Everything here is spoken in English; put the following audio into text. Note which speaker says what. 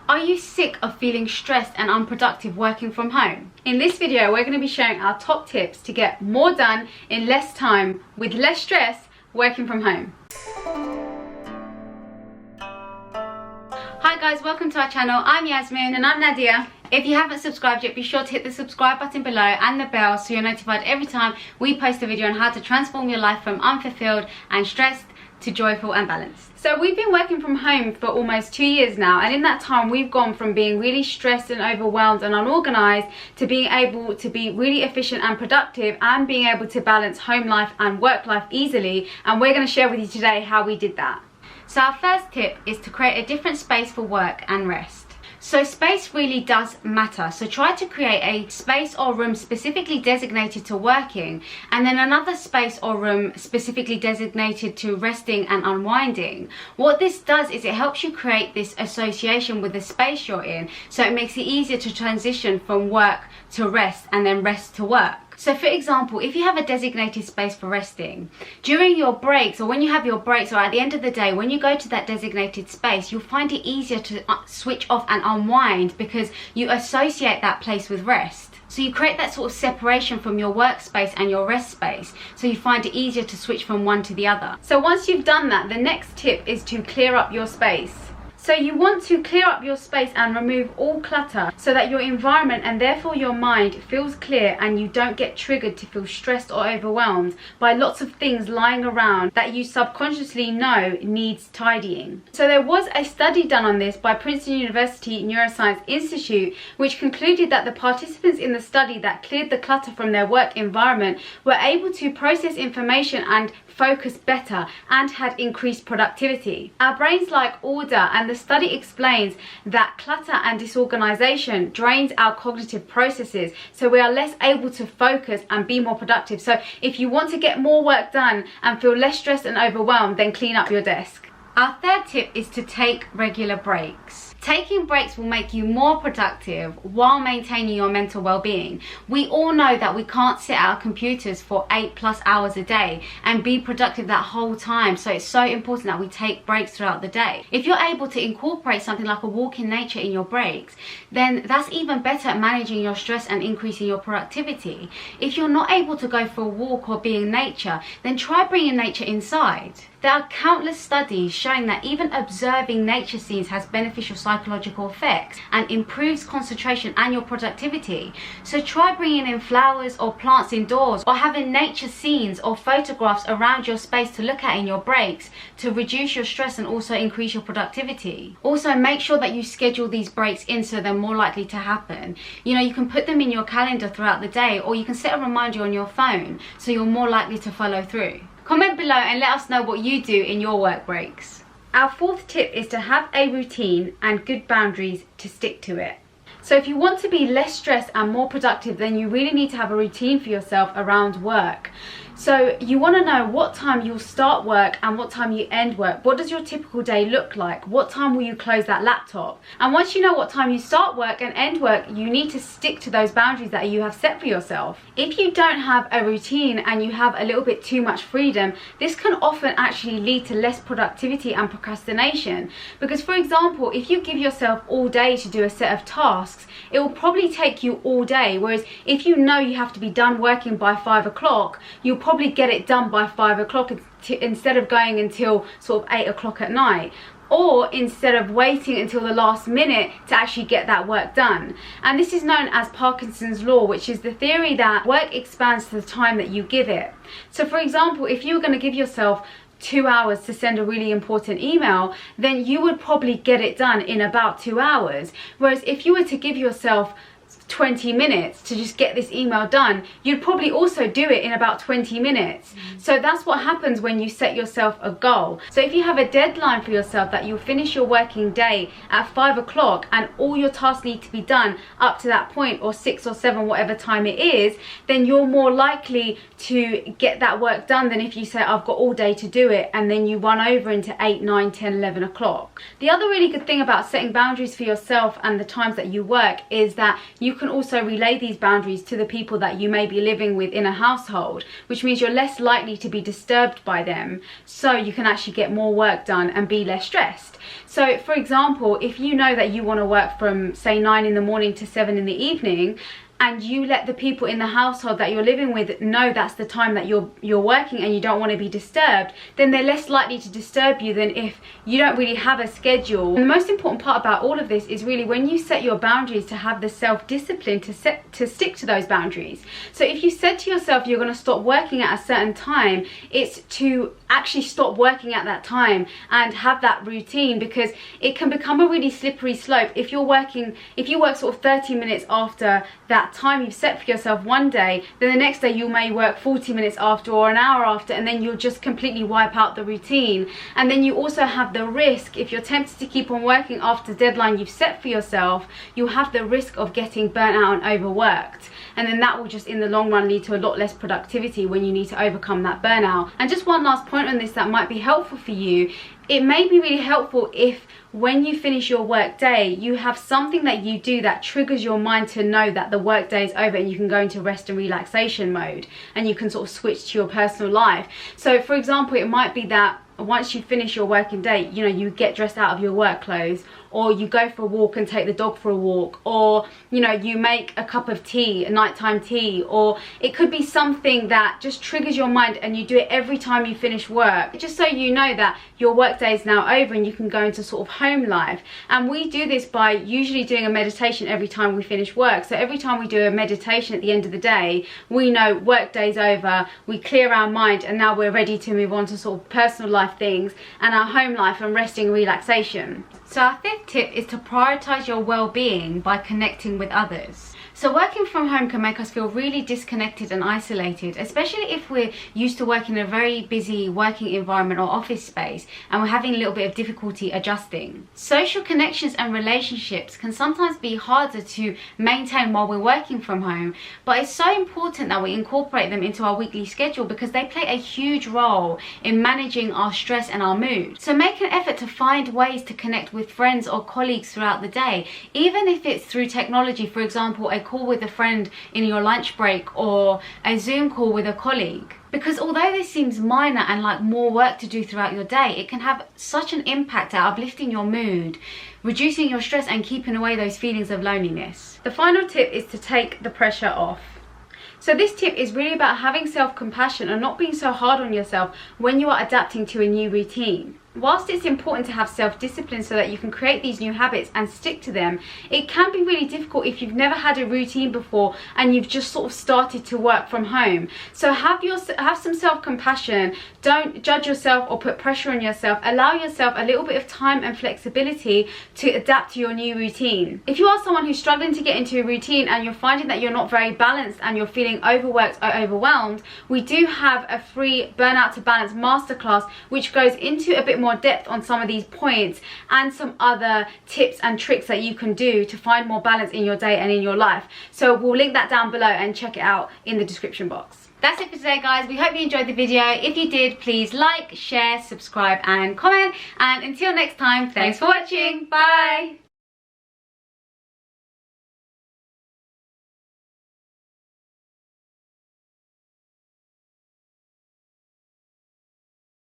Speaker 1: Are you sick of feeling stressed and unproductive working from home? In this video, we're going to be sharing our top tips to get more done in less time with less stress working from home. Hi guys, welcome to our channel. I'm Yasmin
Speaker 2: and I'm Nadia.
Speaker 1: If you haven't subscribed yet, be sure to hit the subscribe button below and the bell so you're notified every time we post a video on how to transform your life from unfulfilled and stressed to joyful and balanced. So we've been working from home for almost 2 years now, and in that time we've gone from being really stressed and overwhelmed and unorganized to being able to be really efficient and productive and being able to balance home life and work life easily, and we're going to share with you today how we did that. So our first tip is to create a different space for work and rest. So space really does matter. So try to create a space or room specifically designated to working, and then another space or room specifically designated to resting and unwinding. What this does is it helps you create this association with the space you're in, so it makes it easier to transition from work to rest and then rest to work. So for example, if you have a designated space for resting, during your breaks or when you have your breaks or at the end of the day, when you go to that designated space, you'll find it easier to switch off and unwind because you associate that place with rest. So you create that sort of separation from your workspace and your rest space, so you find it easier to switch from one to the other. So once you've done that, the next tip is to clear up your space. So you want to clear up your space and remove all clutter so that your environment and therefore your mind feels clear and you don't get triggered to feel stressed or overwhelmed by lots of things lying around that you subconsciously know needs tidying. So there was a study done on this by Princeton University Neuroscience Institute, which concluded that the participants in the study that cleared the clutter from their work environment were able to process information and focus better and had increased productivity. Our brains like order, and the study explains that clutter and disorganization drains our cognitive processes, so we are less able to focus and be more productive. So if you want to get more work done and feel less stressed and overwhelmed, then clean up your desk. Our third tip is to take regular breaks. Taking breaks will make you more productive while maintaining your mental well-being. We all know that we can't sit at our computers for 8+ hours a day and be productive that whole time, so it's so important that we take breaks throughout the day. If you're able to incorporate something like a walk in nature in your breaks, then that's even better at managing your stress and increasing your productivity. If you're not able to go for a walk or be in nature, then try bringing nature inside. There are countless studies showing that even observing nature scenes has beneficial psychological effects and improves concentration and your productivity. So try bringing in flowers or plants indoors, or having nature scenes or photographs around your space to look at in your breaks to reduce your stress and also increase your productivity. Also, make sure that you schedule these breaks in so they're more likely to happen. You can put them in your calendar throughout the day, or you can set a reminder on your phone so you're more likely to follow through. Comment below and let us know what you do in your work breaks. Our fourth tip is to have a routine and good boundaries to stick to it. So if you want to be less stressed and more productive, then you really need to have a routine for yourself around work. So you want to know what time you'll start work and what time you end work. What does your typical day look like? What time will you close that laptop? And once you know what time you start work and end work, you need to stick to those boundaries that you have set for yourself. If you don't have a routine and you have a little bit too much freedom, this can often actually lead to less productivity and procrastination. Because for example, if you give yourself all day to do a set of tasks, it will probably take you all day. Whereas if you know you have to be done working by 5 o'clock, you'll probably get it done by 5 o'clock instead of going until sort of 8 o'clock at night, or instead of waiting until the last minute to actually get that work done. And this is known as Parkinson's law, which is the theory that work expands to the time that you give it. So for example, if you were going to give yourself 2 hours to send a really important email, then you would probably get it done in about 2 hours. Whereas if you were to give yourself 20 minutes to just get this email done, you'd probably also do it in about 20 minutes. So that's what happens when you set yourself a goal. So if you have a deadline for yourself that you'll finish your working day at 5 o'clock and all your tasks need to be done up to that point, or 6 or 7, whatever time it is, then you're more likely to get that work done than if you say, I've got all day to do it, and then you run over into 8, 9, 10, 11 o'clock. The other really good thing about setting boundaries for yourself and the times that you work is that you can also relay these boundaries to the people that you may be living with in a household, which means you're less likely to be disturbed by them, so you can actually get more work done and be less stressed. So for example, if you know that you want to work from say 9 in the morning to 7 in the evening, and you let the people in the household that you're living with know that's the time that you're working and you don't want to be disturbed, then they're less likely to disturb you than if you don't really have a schedule. And the most important part about all of this is really when you set your boundaries, to have the self-discipline to stick to those boundaries. So if you said to yourself you're going to stop working at a certain time, it's to actually stop working at that time and have that routine, because it can become a really slippery slope. If you work sort of 30 minutes after that time you've set for yourself one day, then the next day you may work 40 minutes after or an hour after, and then you'll just completely wipe out the routine. And then you also have the risk, if you're tempted to keep on working after the deadline you've set for yourself, you'll have the risk of getting burnt out and overworked, and then that will just in the long run lead to a lot less productivity when you need to overcome that burnout. And just one last point on this that might be helpful for you: it may be really helpful if when you finish your work day, you have something that you do that triggers your mind to know that the work day is over and you can go into rest and relaxation mode, and you can sort of switch to your personal life. So for example, it might be that once you finish your working day, you know, you get dressed out of your work clothes, or you go for a walk and take the dog for a walk, or you know, you make a cup of tea, a nighttime tea, or it could be something that just triggers your mind and you do it every time you finish work, just so you know that your work day is now over and you can go into sort of home life. And we do this by usually doing a meditation every time we finish work. So every time we do a meditation at the end of the day, we know work day's over, we clear our mind, and now we're ready to move on to sort of personal life things and our home life and resting and relaxation. So our fifth tip is to prioritize your well-being by connecting with others. So working from home can make us feel really disconnected and isolated, especially if we're used to working in a very busy working environment or office space and we're having a little bit of difficulty adjusting. Social connections and relationships can sometimes be harder to maintain while we're working from home, but it's so important that we incorporate them into our weekly schedule because they play a huge role in managing our stress and our mood. So make an effort to find ways to connect with friends or colleagues throughout the day, even if it's through technology, for example, a call with a friend in your lunch break or a Zoom call with a colleague. Because although this seems minor and like more work to do throughout your day, it can have such an impact at uplifting your mood, reducing your stress and keeping away those feelings of loneliness. The final tip is to take the pressure off. So this tip is really about having self-compassion and not being so hard on yourself when you are adapting to a new routine. Whilst it's important to have self-discipline so that you can create these new habits and stick to them, it can be really difficult if you've never had a routine before and you've just sort of started to work from home. So have some self-compassion. Don't judge yourself or put pressure on yourself. Allow yourself a little bit of time and flexibility to adapt to your new routine. If you are someone who's struggling to get into a routine and you're finding that you're not very balanced and you're feeling overworked or overwhelmed, we do have a free Burnout to Balance masterclass which goes into a bit more depth on some of these points and some other tips and tricks that you can do to find more balance in your day and in your life. So we'll link that down below and check it out in the description box. That's it for today, guys. We hope you enjoyed the video. If you did, please like, share, subscribe and comment, and until next time, thanks for watching. Bye.